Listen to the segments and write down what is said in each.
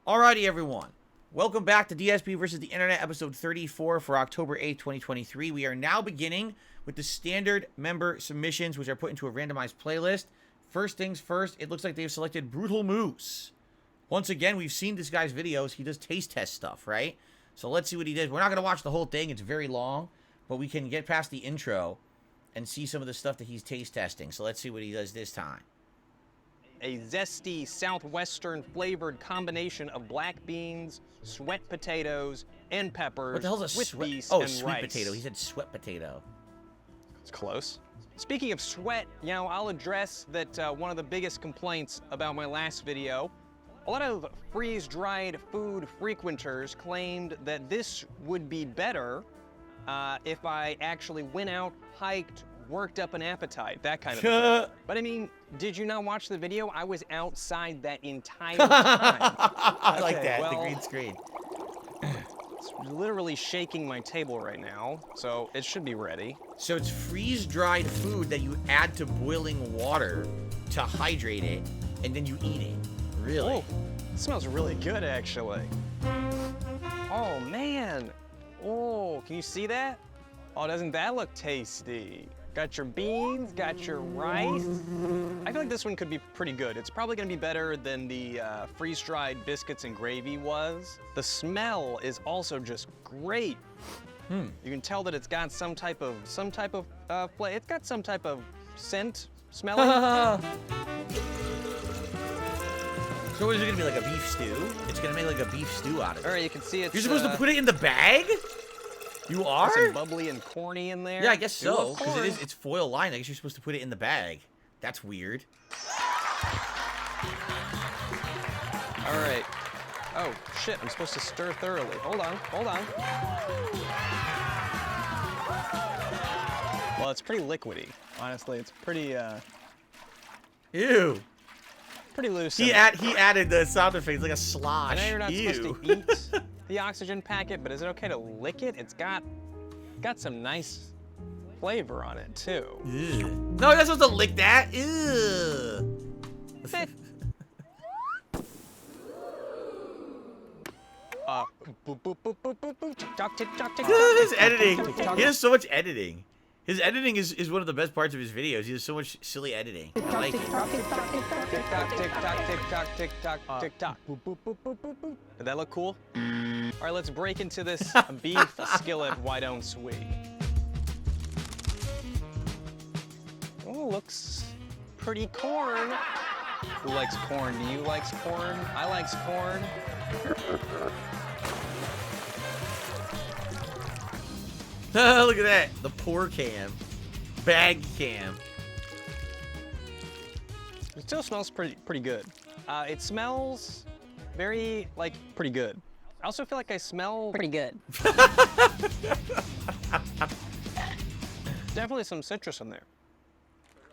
Alrighty, everyone. Welcome back to DSP versus the Internet, episode 34 for October 8th, 2023. We are now beginning with the standard member submissions, which are put into a randomized playlist. First things first, it looks like they've selected Brutal Moose. Once again, we've seen this guy's videos. He does taste test stuff, right? So let's see what he did. We're not going to watch the whole thing. It's very long, but we can get past the intro and see some of the stuff that he's taste testing. So let's see what he does this time. A zesty, southwestern flavored combination of black beans, sweat potatoes, and peppers What the hell's a with sweat? beef Oh, and sweet rice. potato. He said sweat potato. It's close. Speaking of sweat, I'll address that one of the biggest complaints about my last video. A lot of freeze-dried food frequenters claimed that this would be better if I actually went out, hiked, worked up an appetite, that kind of thing. But I mean, did you not watch the video? I was outside that entire time. I like Okay, that, well, the green screen. It's literally shaking my table right now, so it should be ready. So it's freeze-dried food that you add to boiling water to hydrate it, and then you eat it. Really? Oh, it smells really good, actually. Oh, man. Oh, can you see that? Oh, doesn't that look tasty? Got your beans, got your rice. I feel like this one could be pretty good. It's probably gonna be better than the freeze-dried biscuits and gravy was. The smell is also just great. You can tell that it's got some type of flavor. It's got some type of scent, smelling. So is it gonna be like a beef stew? It's gonna make like a beef stew out of it. All right, you can see it's. You're supposed to put it in the bag? You are? Some bubbly and corny in there. Yeah, I guess so. Of Because course. it's foil lined. I guess you're supposed to put it in the bag. That's weird. All right. Oh, shit, I'm supposed to stir thoroughly. Hold on. Well, it's pretty liquidy, honestly. It's pretty, Ew. pretty loose. He added the sound effects like a slosh. I know you're not supposed to eat the oxygen packet, but is it okay to lick it? It's got some nice flavor on it, too. Ew. No, you're not supposed to lick that. Ew. Boop, boop, boop, boop, boop, boop, tick-tock, tick-tock, tick-tock, His tick-tock, editing. tick-tock. He has so much editing. His editing is one of the best parts of his videos. He has so much silly editing. I like it. Tick-tock, tick-tock, tick-tock, tick-tock, tick-tock, tick-tock, tick-tock. Boop, boop, boop, boop, boop, boop. Did that look cool? All right, let's break into this beef skillet. Why don't we? Oh, looks pretty corn. Who likes corn? Do you like corn? I likes corn. Look at that. The pour cam. Bag cam. It still smells pretty good. It smells very, pretty good. I also feel like I smell Pretty good. definitely some citrus in there.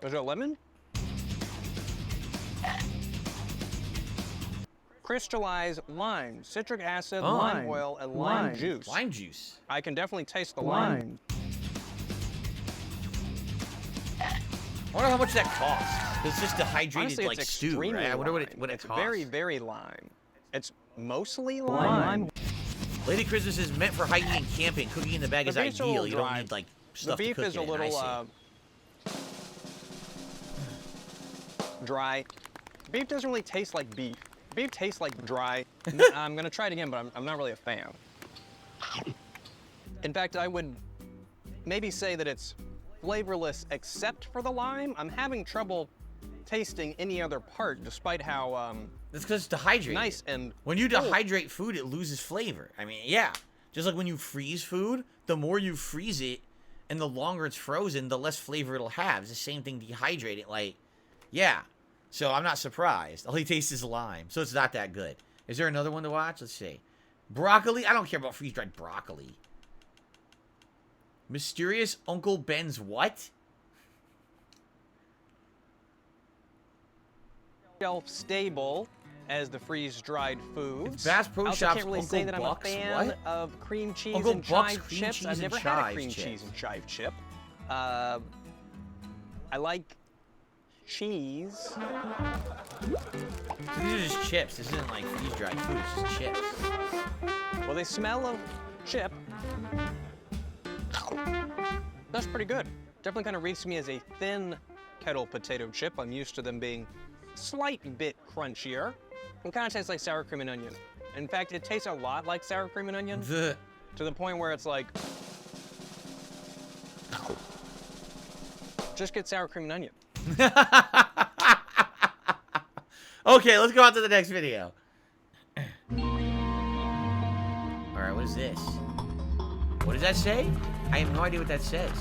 Is there lemon? Crystallized lime, citric acid, lime oil, and lime juice. Lime juice. I can definitely taste the lime. I wonder how much that costs. It's just dehydrated Honestly, like it's stew, extremely right? I wonder what lime. it It's costs. very, very lime. It's mostly lime. Lady Christmas is meant for hiking and camping. Cooking in the bag The is beef's a ideal. little You don't dry. need like The stuff to beef cook is a in. little I see. dry. Beef doesn't really taste like beef. Beef tastes like dry. I'm gonna try it again, but I'm not really a fan. In fact, I would maybe say that it's flavorless except for the lime. I'm having trouble tasting any other part, despite how That's because it's dehydrated. nice and When you dehydrate food, it loses flavor. I mean, yeah. Just like when you freeze food, the more you freeze it and the longer it's frozen, the less flavor it'll have. It's the same thing dehydrating. Like, yeah. So I'm not surprised. All he tastes is lime. So it's not that good. Is there another one to watch? Let's see. Broccoli? I don't care about freeze-dried broccoli. Mysterious Uncle Ben's what? shelf stable as the freeze-dried foods. It's Bass Pro I also Shop's can't really Uncle say that I'm a Buck's fan what? of cream cheese Uncle and Buck's chive cream chips. cheese I've and never had a chive cream chips. cheese and chive chip. I like cheese. So these are just chips. This isn't like freeze-dried food. It's just chips. Well, they smell of chip. That's pretty good. Definitely kind of reads to me as a thin kettle potato chip. I'm used to them being slight bit crunchier. It kind of tastes like sour cream and onion. In fact, it tastes a lot like sour cream and onion to the point where it's like, just get sour cream and onion. Okay, let's go on to the next video. Alright, what is this? What does that say? I have no idea what that says.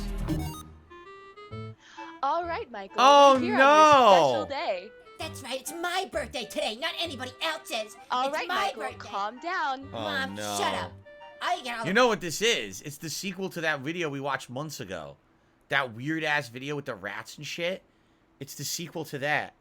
All right, Michael. Oh, we're here no. on your special day. That's right, it's my birthday today, not anybody else's. All It's right, my Michael, birthday. calm down. Oh, Mom, no. shut up. I get all You know what this is? It's the sequel to that video we watched months ago. That weird-ass video with the rats and shit. It's the sequel to that.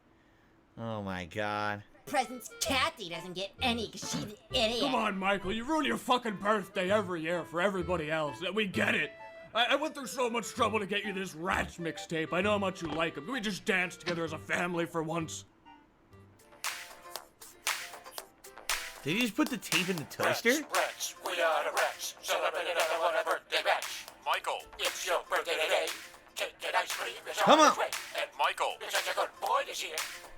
Oh, my God. presents. Kathy doesn't get any because she's an idiot. Come on, Michael, you ruin your fucking birthday every year for everybody else. We get it. I went through so much trouble to get you this Rats mixtape. I know how much you like them. Can we just dance together as a family for once? Did you just put the tape in the toaster? Rats, we are the rats. Celebrate another one of birthday rats. Michael, it's your birthday today. Take an ice cream. It's Come on on. its way. And Michael, you're such a good boy this year.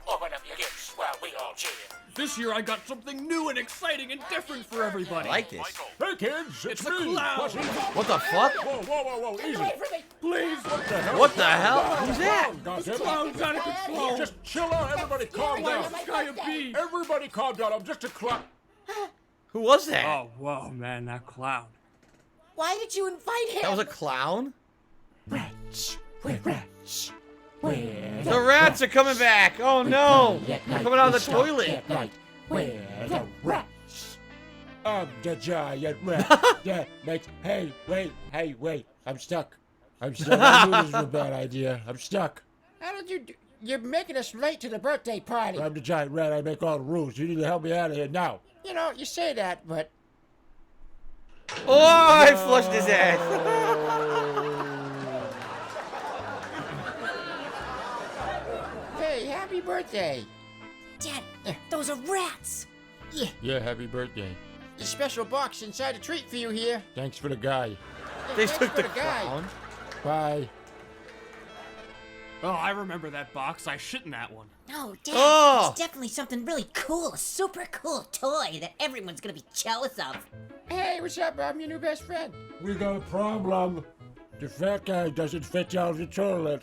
Open up your gifts while we all cheer. This year I got something new and exciting and different for everybody. I like this. Michael, Hey kids, it's the clown. What the fuck? Whoa, whoa, whoa, whoa, Get easy. away from me. Please, what the hell? What the hell? Who's that? This clown's out of control. Just chill out, everybody calm Why down. is my Guy a birthday? bee. Everybody calm down, I'm just a clown. Who was that? Oh, whoa, man, that clown. Why did you invite him? That was a clown? Rats, we're rats. We're The rats are coming back! Oh no! They're coming out of the toilet! We're the rats. I'm the giant rat that makes. Hey, wait. I'm stuck. I knew this was a bad idea. I'm stuck. How did you do? You're making us late to the birthday party. I'm the giant rat. I make all the rules. You need to help me out of here now. You know, you say that, but Oh, I flushed his ass! hey, happy birthday. Dad, those are rats. Yeah, happy birthday. A special box inside a treat for you here. Thanks for the guy. They Thanks took for the guy. clown. Bye. Oh, I remember that box. I shit in that one. No, Dad, Oh! it's definitely something really cool, a super cool toy that everyone's gonna be jealous of. Hey, what's up? I'm your new best friend. We got a problem. The fat guy doesn't fit down the toilet.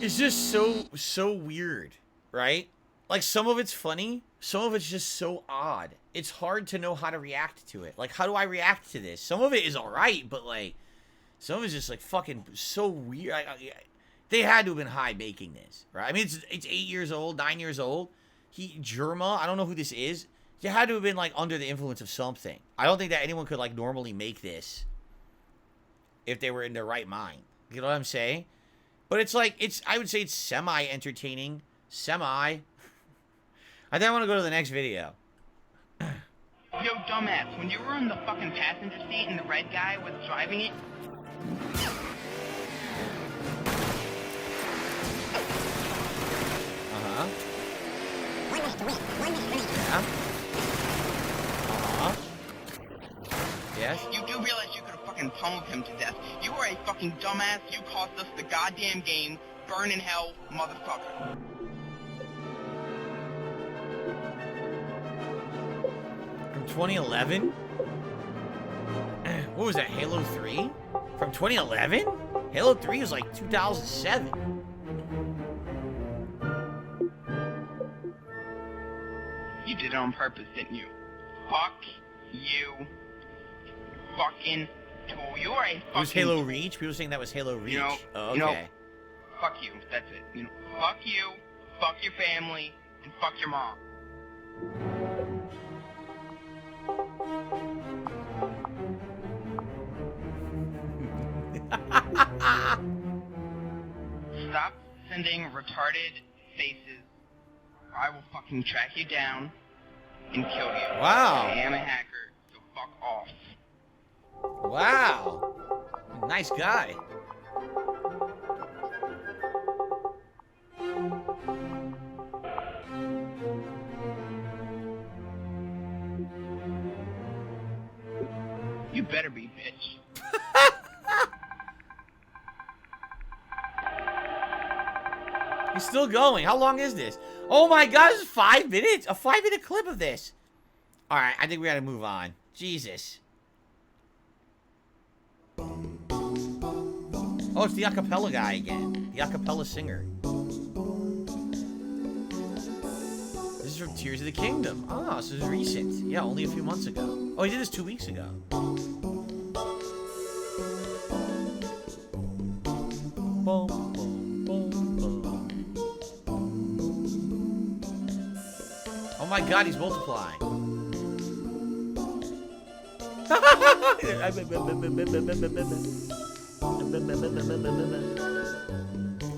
It's just so weird, right? Like, some of it's funny, some of it's just so odd. It's hard to know how to react to it. Like, how do I react to this? Some of it is alright, but, like, some of it's just, like, fucking so weird. They had to have been high making this, right? I mean, it's 8 years old, 9 years old. Germa, I don't know who this is. You had to have been, like, under the influence of something. I don't think that anyone could, like, normally make this if they were in their right mind. You know what I'm saying? But it's like, I would say it's semi-entertaining. I think I want to go to the next video. Yo, dumbass, when you were in the fucking passenger seat and the red guy was driving it, Uh-huh. Yeah. Uh-huh. Yes? you do realize you could have fucking pummeled him to death. You were a fucking dumbass, you cost us the goddamn game, burn in hell, motherfucker. From 2011? What was that, Halo 3? From 2011? Halo 3 was like 2007. You did it on purpose, didn't you? Fuck you. Fucking tool. You are a fucking... It was Halo Reach? People saying that was Halo Reach. You know, Oh, you know- okay. Fuck you, that's it. You know, fuck you, fuck your family, and fuck your mom. Stop sending retarded faces, or I will fucking track you down and kill you. Wow. I am a hacker, so fuck off. Wow. Nice guy. better be, bitch. He's still going. How long is this? Oh my god, this is 5 minutes? A 5-minute clip of this. Alright, I think we gotta move on. Jesus. Oh, it's the Acappella guy again. The Acappella singer. This is from Tears of the Kingdom. Oh, this is recent. Yeah, only a few months ago. Oh, he did this 2 weeks ago. Boom, boom, boom, boom. Oh my god, he's multiplying.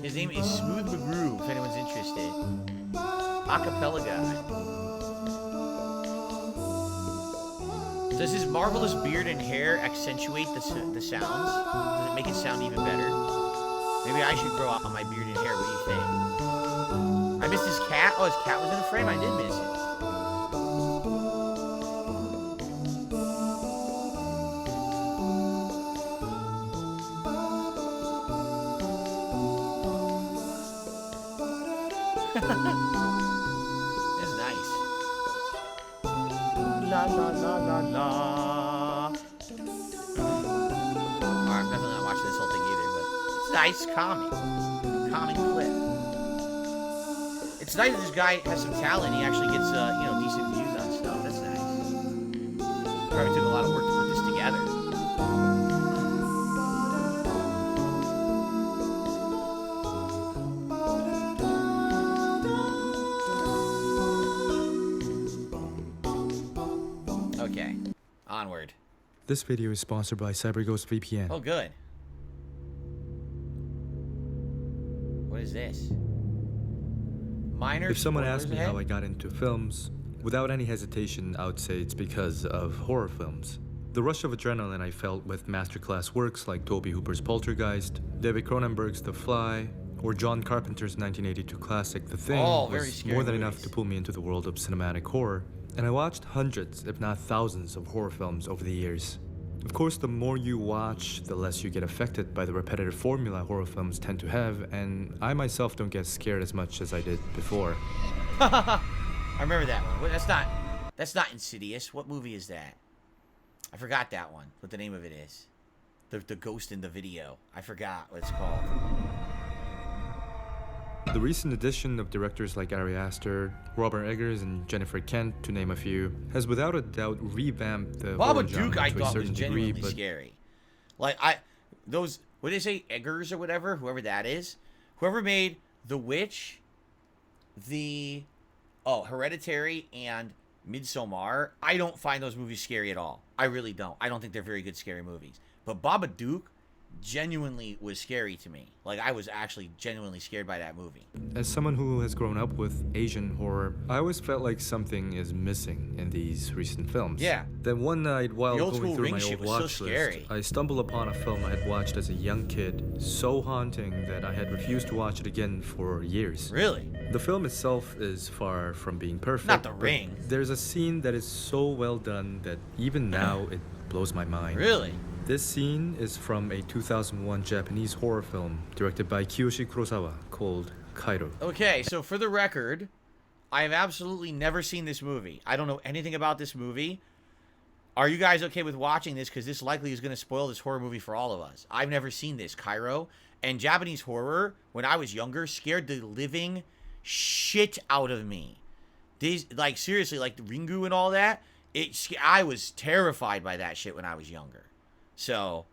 His name is Smooth McGrew, if anyone's interested. Acappella guy. Does his marvelous beard and hair accentuate the sounds? Does it make it sound even better? Maybe I should grow out my beard and hair. What do you think? I missed his cat. Oh, his cat was in the frame. I did miss it. It's nice. La la la la la. Alright, I'm definitely not watching this whole thing either, but it's nice, calming clip. It's nice that this guy has some talent. He actually gets, decent views on stuff. That's nice. Probably took a lot of work to put this together. Okay, onward. This video is sponsored by CyberGhost VPN. Oh, good. What is this? Minor If someone spoilers asked me ahead? how I got into films, without any hesitation, I would say it's because of horror films. The rush of adrenaline I felt with masterclass works like Tobe Hooper's Poltergeist, David Cronenberg's The Fly, or John Carpenter's 1982 classic The Thing very was scary more than movies. enough to pull me into the world of cinematic horror, and I watched hundreds, if not thousands, of horror films over the years. Of course, the more you watch, the less you get affected by the repetitive formula horror films tend to have, and I myself don't get scared as much as I did before. I remember that one. Well, that's not Insidious. What movie is that? I forgot that one. What the name of it is. The ghost in the video. I forgot what it's called. The recent addition of directors like Ari Aster, Robert Eggers, and Jennifer Kent, to name a few, has without a doubt revamped the horror genre Babadook, I to a thought, was certain degree, genuinely but scary. Like, what did they say? Eggers or whatever? Whoever that is. Whoever made The Witch, Hereditary, and Midsommar, I don't find those movies scary at all. I really don't. I don't think they're very good scary movies. But Babadook genuinely was scary to me. Like, I was actually genuinely scared by that movie. as someone who has grown up with Asian horror, I always felt like something is missing in these recent films. Yeah. Then one night, while The old going school through Ring my shit old was so watch scary. list, I stumbled upon a film I had watched as a young kid, so haunting that I had refused to watch it again for years. Really? The film itself is far from being perfect. Not The but Ring. There's a scene that is so well done that even now it blows my mind. Really? This scene is from a 2001 Japanese horror film directed by Kiyoshi Kurosawa called Cairo. Okay, so for the record, I have absolutely never seen this movie. I don't know anything about this movie. Are you guys okay with watching this? Because this likely is going to spoil this horror movie for all of us. I've never seen this, Cairo. And Japanese horror, when I was younger, scared the living shit out of me. These, like, seriously, like the Ringu and all that, I was terrified by that shit when I was younger. So,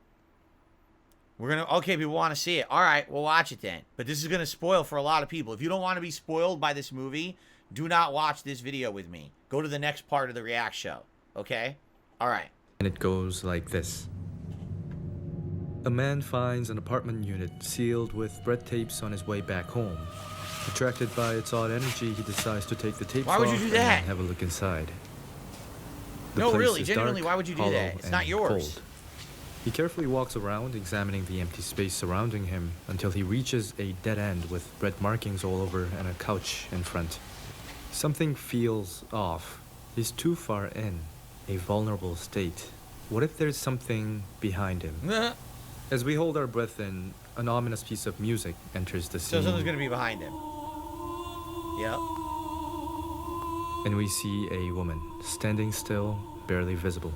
we're going to, okay, people want to see it. All right, we'll watch it then. But this is going to spoil for a lot of people. If you don't want to be spoiled by this movie, do not watch this video with me. Go to the next part of the React show. Okay? All right. And it goes like this. A man finds an apartment unit sealed with red tapes on his way back home. Attracted by its odd energy, he decides to take the tapes Why would off you do and that? have a look inside. The No, place really, is genuinely, dark, why would you do hollow, that? It's and not yours. cold. He carefully walks around, examining the empty space surrounding him until he reaches a dead end with red markings all over and a couch in front. Something feels off. He's too far in, a vulnerable state. What if there's something behind him? As we hold our breath in, an ominous piece of music enters the So scene. something's gonna be behind him. Yep. And we see a woman standing still, barely visible.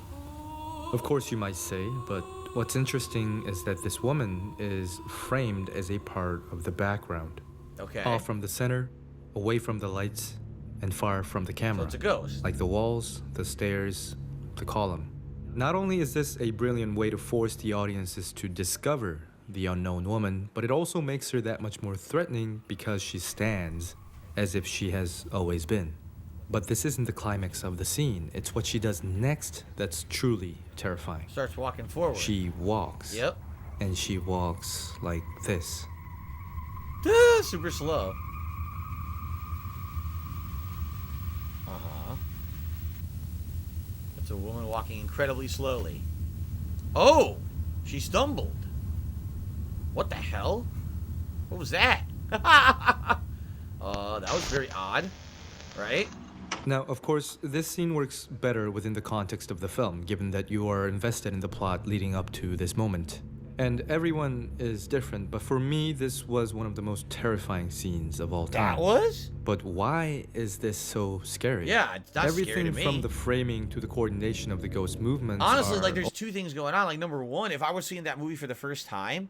Of course, you might say, but what's interesting is that this woman is framed as a part of the background. Okay. Off from the center, away from the lights, and far from the camera. So it's a ghost. Like the walls, the stairs, the column. Not only is this a brilliant way to force the audiences to discover the unknown woman, but it also makes her that much more threatening because she stands as if she has always been. But this isn't the climax of the scene. It's what she does next that's truly terrifying. Starts walking forward. She walks. Yep. And she walks like this. Super slow. Uh-huh. It's a woman walking incredibly slowly. Oh! She stumbled. What the hell? What was that? That was very odd. Right? Now, of course, this scene works better within the context of the film, given that you are invested in the plot leading up to this moment. And everyone is different, but for me, this was one of the most terrifying scenes of all time. That was? But why is this so scary? Yeah, it's not Everything scary to me. from the framing to the coordination of the ghost movements. Honestly, are like, there's two things going on. Like, number one, if I was seeing that movie for the first time,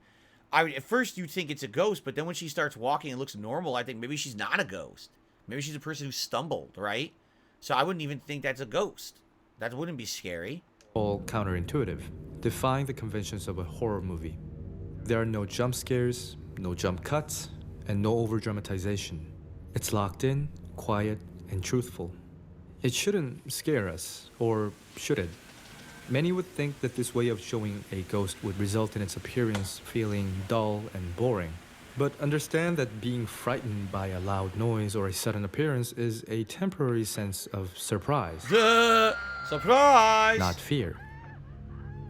I would, at first you'd think it's a ghost, but then when she starts walking and looks normal, I think maybe she's not a ghost. Maybe she's a person who stumbled, right? So I wouldn't even think that's a ghost. That wouldn't be scary. all counterintuitive, defying the conventions of a horror movie. There are no jump scares, no jump cuts, and no over-dramatization. It's locked in, quiet, and truthful. It shouldn't scare us, or should it? Many would think that this way of showing a ghost would result in its appearance feeling dull and boring. But understand that being frightened by a loud noise or a sudden appearance is a temporary sense of surprise. Surprise! Not fear.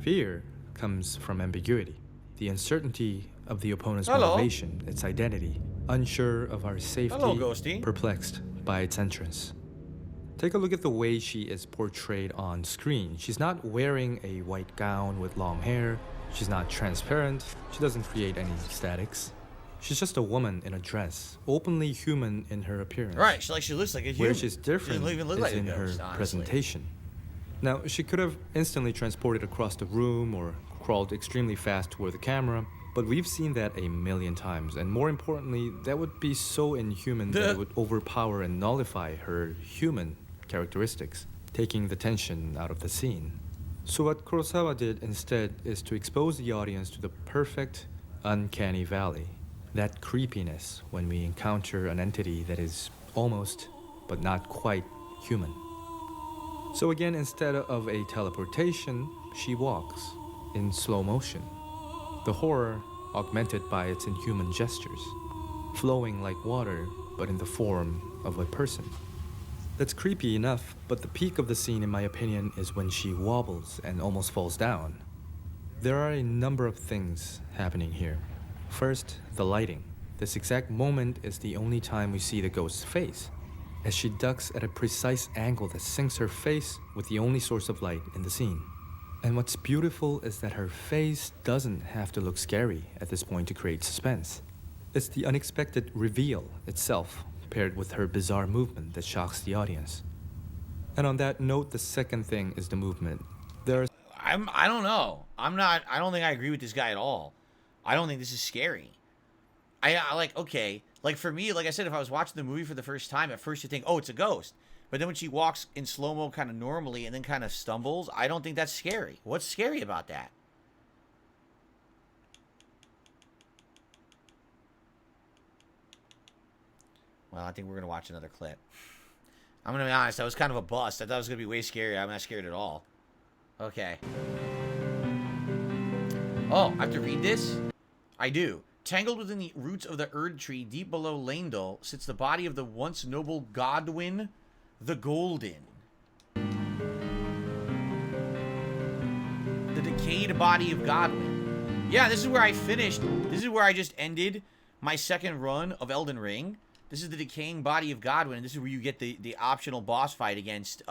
Fear comes from ambiguity, the uncertainty of the opponent's motivation, its identity, unsure of our safety, Ghosty. perplexed by its entrance. Take a look at the way she is portrayed on screen. She's not wearing a white gown with long hair. She's not transparent. She doesn't create any statics. She's just a woman in a dress, openly human in her appearance. Right, she looks like a human. Where she's different She doesn't even look is like a in ghost, her honestly. presentation. Now, she could have instantly transported across the room or crawled extremely fast toward the camera, but we've seen that a million times, and more importantly, that would be so inhuman that it would overpower and nullify her human characteristics, taking the tension out of the scene. So what Kurosawa did instead is to expose the audience to the perfect, uncanny valley, that creepiness when we encounter an entity that is almost, but not quite, human. So again, instead of a teleportation, she walks in slow motion. The horror augmented by its inhuman gestures, flowing like water, but in the form of a person. That's creepy enough, but the peak of the scene, in my opinion, is when she wobbles and almost falls down. There are a number of things happening here. First, the lighting. This exact moment is the only time we see the ghost's face, as she ducks at a precise angle that syncs her face with the only source of light in the scene. And what's beautiful is that her face doesn't have to look scary at this point to create suspense. It's the unexpected reveal itself, paired with her bizarre movement that shocks the audience. And on that note, the second thing is the movement. I don't know. I don't think I agree with this guy at all. I don't think this is scary. I like, okay. Like, for me, like I said, if I was watching the movie for the first time, at first you think, oh, it's a ghost. But then when she walks in slow-mo kind of normally and then kind of stumbles, I don't think that's scary. What's scary about that? Well, I think we're going to watch another clip. I'm going to be honest, that was kind of a bust. I thought it was going to be way scarier. I'm not scared at all. Okay. Oh, I have to read this? I do. Tangled within the roots of the Erd tree deep below Landel sits the body of the once noble Godwyn the Golden. The decayed body of Godwyn. Yeah, this is where I finished. This is where I just ended my second run of Elden Ring. This is the decaying body of Godwyn, and this is where you get the optional boss fight against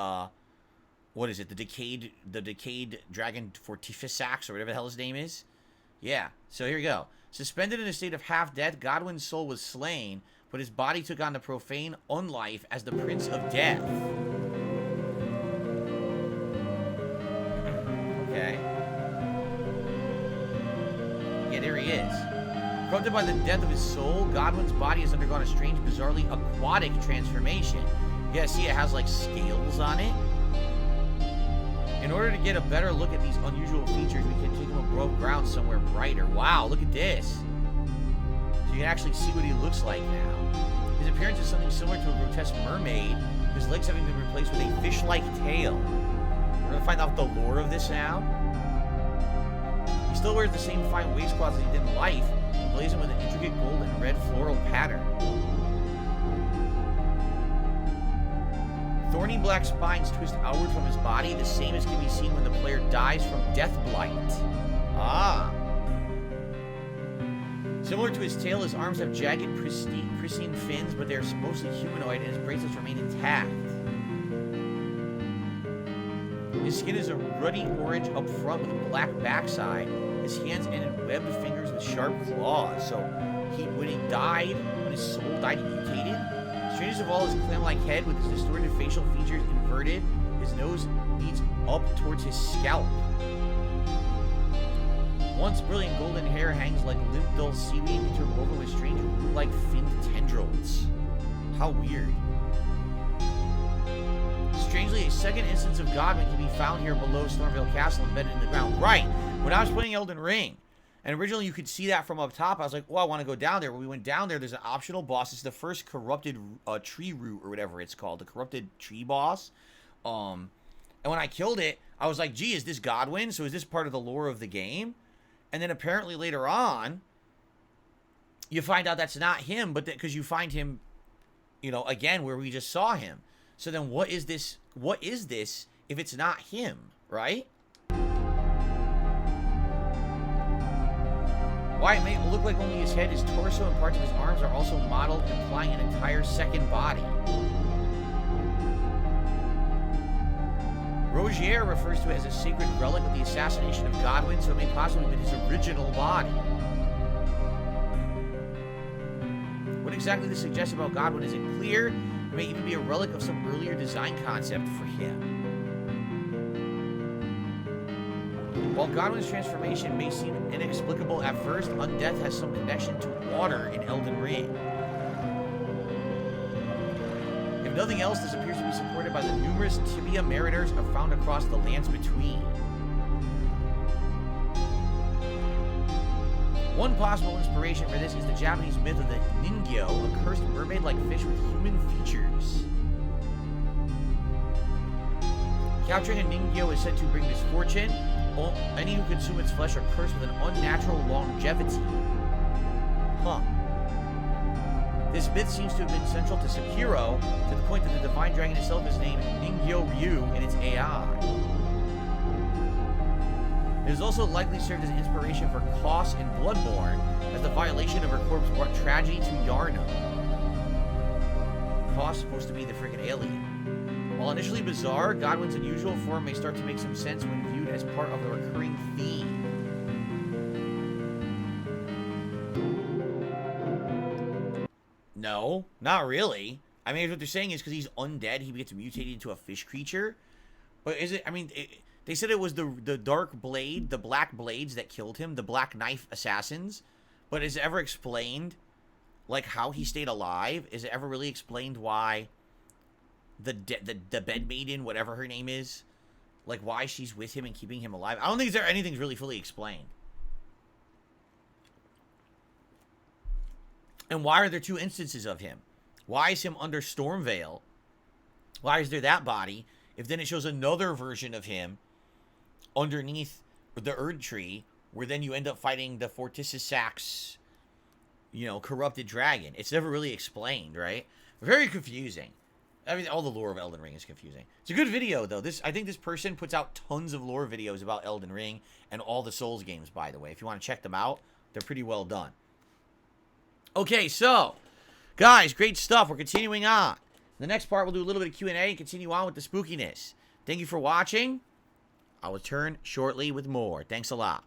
what is it? The decayed dragon Fortificax, or whatever the hell his name is. Yeah. So here we go. Suspended in a state of half death, Godwyn's soul was slain, but his body took on the profane unlife as the Prince of Death. Okay. Yeah, there he is. Corrupted by the death of his soul, Godwyn's body has undergone a strange, bizarrely aquatic transformation. Yeah, see, it has like scales on it. In order to get a better look at these unusual features, we can take him above ground somewhere brighter. Wow, look at this. So you can actually see what he looks like now. His appearance is something similar to a grotesque mermaid, his legs having been replaced with a fish-like tail. We're gonna find out the lore of this now. He still wears the same fine waistcloth as he did in life, emblazoned with an intricate gold and red floral pattern. Thorny black spines twist outward from his body, the same as can be seen when the player dies from death blight. Ah. Similar to his tail, his arms have jagged, pristine fins, but they're mostly humanoid, and his bracelets remain intact. His skin is a ruddy orange up front with a black backside. His hands ended webbed fingers with sharp claws. So, when he died, when his soul died, he mutated. Strangest of all, his clam-like head with his distorted facial features inverted. His nose leads up towards his scalp. Once brilliant golden hair hangs like limp, dull seaweed interwoven with strange root-like finned tendrils. How weird. Strangely, a second instance of Godwyn can be found here below Stormvale Castle, embedded in the ground. Right. When I was playing Elden Ring, and originally you could see that from up top, I was like, well, I want to go down there. When we went down there, there's an optional boss. It's the first corrupted tree root, or whatever it's called, the corrupted tree boss. And when I killed it, I was like, gee, is this Godwyn? So is this part of the lore of the game? And then apparently later on, you find out that's not him, but because you find him, you know, again, where we just saw him. So then what is this? What is this if it's not him, right? Why it may look like only his head, his torso, and parts of his arms are also modeled, implying an entire second body. Rogier refers to it as a sacred relic of the assassination of Godwyn, so it may possibly be his original body. What exactly this suggests about Godwyn isn't clear. It may even be a relic of some earlier design concept for him. While Godwyn's transformation may seem inexplicable at first, undeath has some connection to water in Elden Ring. If nothing else, this appears to be supported by the numerous tibia mariners found across the lands between. One possible inspiration for this is the Japanese myth of the Ningyo, a cursed mermaid-like fish with human features. Capturing a Ningyo is said to bring misfortune. Any who consume its flesh are cursed with an unnatural longevity. Huh. This myth seems to have been central to Sekiro, to the point that the divine dragon itself is named Ningyo Ryu in its AI. It has also likely served as inspiration for Koss in Bloodborne, as the violation of her corpse brought tragedy to Yarna. Koss supposed to be the freaking alien. While initially bizarre, Godwyn's unusual form may start to make some sense when viewed as part of the recurring theme. No, not really. I mean, what they're saying is because he's undead, he gets mutated into a fish creature. But is it, I mean, they said it was the dark blade, the black blades that killed him, the black knife assassins. But is it ever explained, like, how he stayed alive? Is it ever really explained why the bed maiden, whatever her name is, like, why she's with him and keeping him alive? I don't think anything's really fully explained. And why are there two instances of him? Why is him under Stormvale? Why is there that body? If then it shows another version of him underneath the Erd Tree, where then you end up fighting the Fortificax, you know, corrupted dragon. It's never really explained, right? Very confusing. I mean, all the lore of Elden Ring is confusing. It's a good video, though. I think this person puts out tons of lore videos about Elden Ring and all the Souls games, by the way. If you want to check them out, they're pretty well done. Okay, so, guys, great stuff. We're continuing on. In the next part, we'll do a little bit of Q&A and continue on with the spookiness. Thank you for watching. I'll return shortly with more. Thanks a lot.